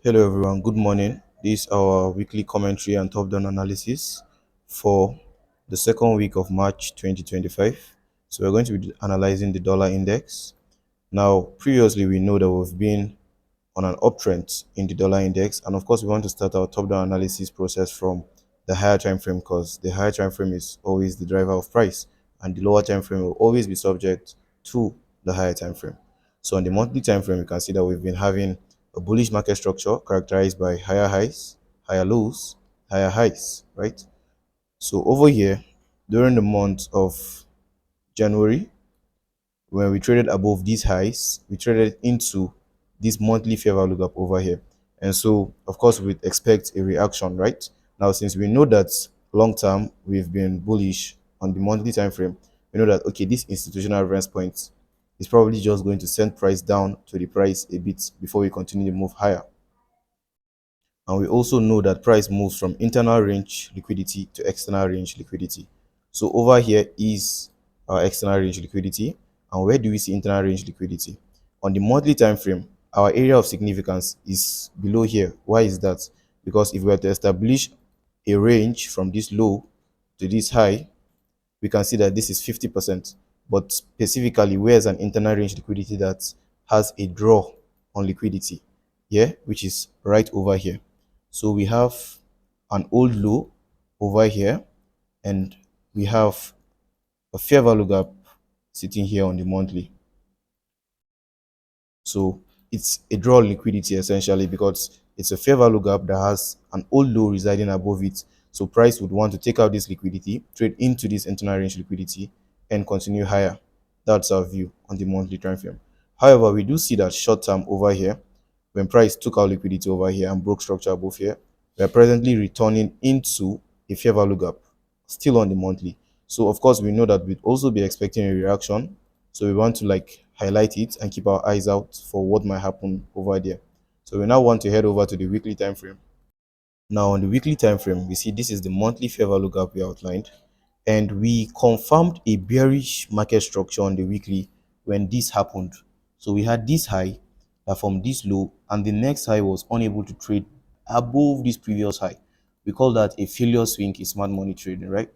Hello everyone, good morning. This is our weekly commentary and top-down analysis for the second week of March 2025. So we're going to be analyzing the dollar index. Now, previously we know that we've been on an uptrend in the dollar index, and of course we want to start our top-down analysis process from the higher time frame because the higher time frame is always the driver of price, and the lower time frame will always be subject to the higher time frame. So on the monthly time frame, you can see that we've been having a bullish market structure characterized by higher highs, higher lows, higher highs, right? So over here, during the month of January, when we traded above these highs, we traded into this monthly fair value gap over here. And so, of course, we'd expect a reaction, right? Now, since we know that long term we've been bullish on the monthly time frame, we know that okay, this institutional reference point is probably just going to send price down to the price a bit before we continue to move higher. And we also know that price moves from internal range liquidity to external range liquidity. So over here is our external range liquidity. And where do we see internal range liquidity? On the monthly time frame, our area of significance is below here. Why is that? Because if we were to establish a range from this low to this high, we can see that this is 50%. But specifically, where's an internal range liquidity that has a draw on liquidity? Yeah, which is right over here. So we have an old low over here, and we have a fair value gap sitting here on the monthly. So it's a draw liquidity essentially because it's a fair value gap that has an old low residing above it. So price would want to take out this liquidity, trade into this internal range liquidity, and continue higher. That's our view on the monthly time frame. However, we do see that short term over here, when price took out liquidity over here and broke structure above here, we are presently returning into a fair value gap, still on the monthly. So of course, we know that we'd also be expecting a reaction, so we want to like highlight it and keep our eyes out for what might happen over there. So we now want to head over to the weekly time frame. Now on the weekly time frame, we see this is the monthly fair value gap we outlined, and we confirmed a bearish market structure on the weekly when this happened. So we had this high that formed this low, and the next high was unable to trade above this previous high. We call that a failure swing in smart money trading, right?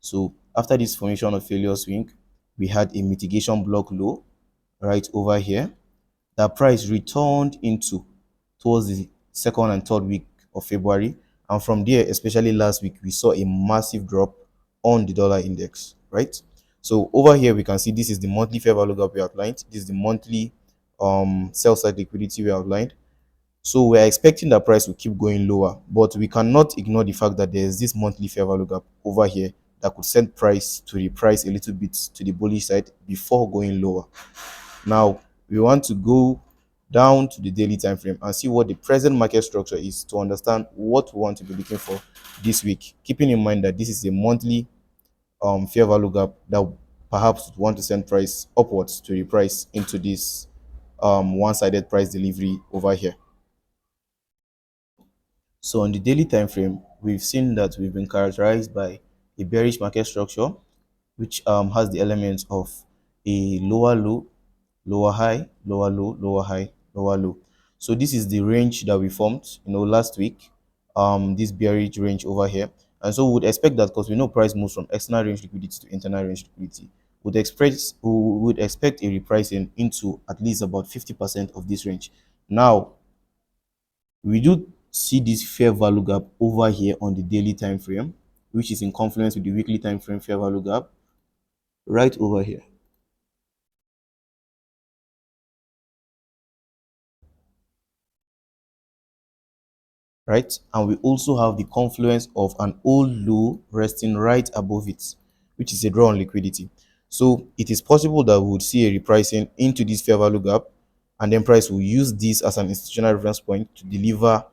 So after this formation of failure swing, we had a mitigation block low right over here that price returned into towards the second and third week of February. And from there, especially last week, we saw a massive drop on the dollar index, right? So over here, we can see this is the monthly fair value gap we outlined. This is the monthly sell side liquidity we outlined. So we're expecting that price will keep going lower, but we cannot ignore the fact that there's this monthly fair value gap over here that could send price to reprice a little bit to the bullish side before going lower. Now we want to go down to the daily time frame and see what the present market structure is to understand what we want to be looking for this week, keeping in mind that this is a monthly fair value gap that perhaps want to send price upwards to reprice into this one-sided price delivery over here. So on the daily time frame, we've seen that we've been characterized by a bearish market structure, which has the elements of a lower low, lower high, lower low, lower high, lower low. So this is the range that we formed, last week. This bearish range over here, and so we would expect that because we know price moves from external range liquidity to internal range liquidity. We would expect a repricing into at least about 50% of this range. Now we do see this fair value gap over here on the daily time frame, which is in confluence with the weekly time frame fair value gap right over here. Right, and we also have the confluence of an old low resting right above it, which is a draw on liquidity. So it is possible that we would see a repricing into this fair value gap, and then price will use this as an institutional reference point to deliver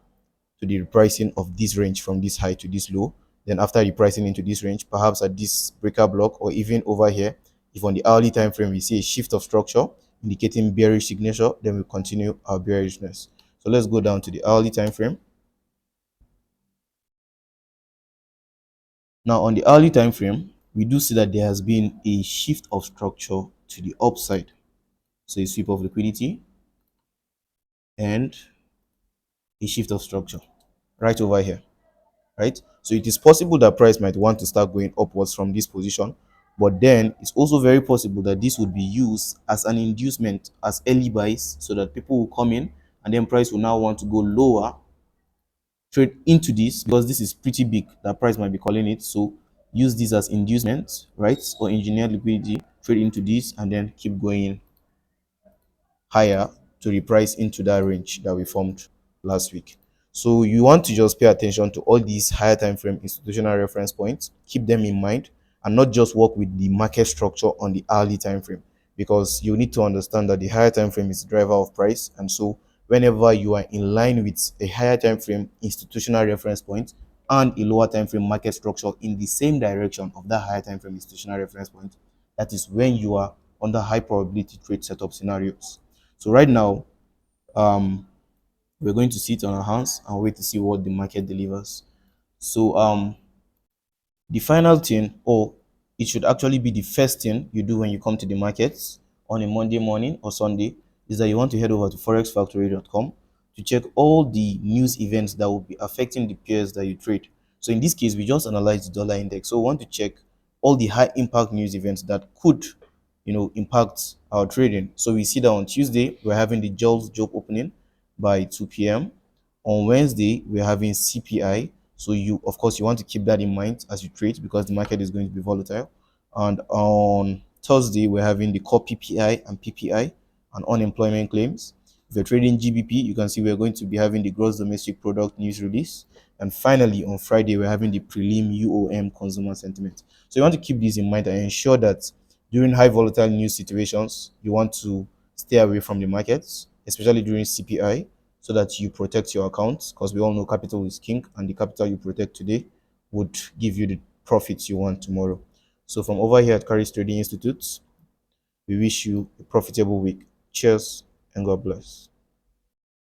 to the repricing of this range from this high to this low. Then after repricing into this range, perhaps at this breaker block or even over here, if on the hourly time frame we see a shift of structure indicating bearish signature, then we continue our bearishness. So let's go down to the hourly time frame. Now on the hourly time frame, we do see that there has been a shift of structure to the upside. So a sweep of liquidity, and a shift of structure right over here, right? So it is possible that price might want to start going upwards from this position, but then it's also very possible that this would be used as an inducement, as early buys, so that people will come in and then price will now want to go lower, trade into this because this is pretty big. That price might be calling it. So use this as inducement, right? Or engineer liquidity, trade into this and then keep going higher to reprice into that range that we formed last week. So you want to just pay attention to all these higher time frame institutional reference points, keep them in mind, and not just work with the market structure on the hourly time frame, because you need to understand that the higher time frame is the driver of price. And so whenever you are in line with a higher time frame institutional reference point and a lower time frame market structure in the same direction of that higher time frame institutional reference point, that is when you are under high probability trade setup scenarios. So right now, um, we're going to sit on our hands and wait to see what the market delivers. So the final thing, or it should actually be the first thing you do when you come to the markets on a Monday morning or Sunday, is that you want to head over to forexfactory.com to check all the news events that will be affecting the pairs that you trade. So in this case, we just analyze the dollar index. So we want to check all the high impact news events that could, impact our trading. So we see that on Tuesday, we're having the Jobs job opening by 2 p.m. On Wednesday, we're having CPI. So you, of course, you want to keep that in mind as you trade because the market is going to be volatile. And on Thursday, we're having the core PPI and PPI and unemployment claims. If you're trading GBP, you can see we're going to be having the gross domestic product news release. And finally, on Friday, we're having the prelim UOM consumer sentiment. So you want to keep this in mind and ensure that during high volatile news situations, you want to stay away from the markets, especially during CPI, so that you protect your accounts, because we all know capital is king, and the capital you protect today would give you the profits you want tomorrow. So from over here at Caris Trading Institute, we wish you a profitable week. Cheers and God bless.